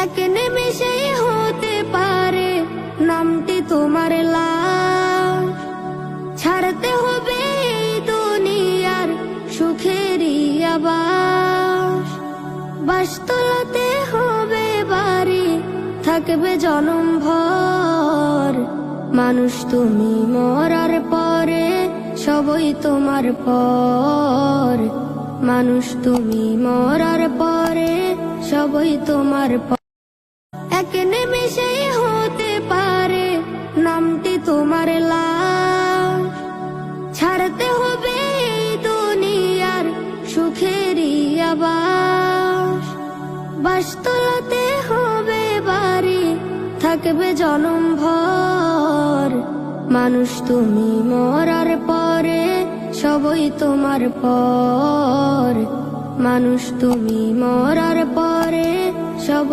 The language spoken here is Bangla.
এক নিমেষেই হতে পারে নামটি তোমার লাশ। ছাড়তে হবে এই দুনিয়ার সুখেরই আবাস। বাস তোলাতে হবে বাড়ি, থাকবে জনম ভর। মানুষ তুমি মরার পরে সবই তোমার পর। মানুষ তুমি মরার পরে সবই তোমার পর। এক নিমেষেই হতে পারে নামটি তোমার লাশ। ছাড়তে হবে এই দুনিয়ার সুখেরই আবাস। বাস তোলাতে হবে বাড়ি, থাকবে জনম ভর। মানুষ তুমি মরার পরে সবই তোমার পর। মানুষ তুমি মরার পরে সব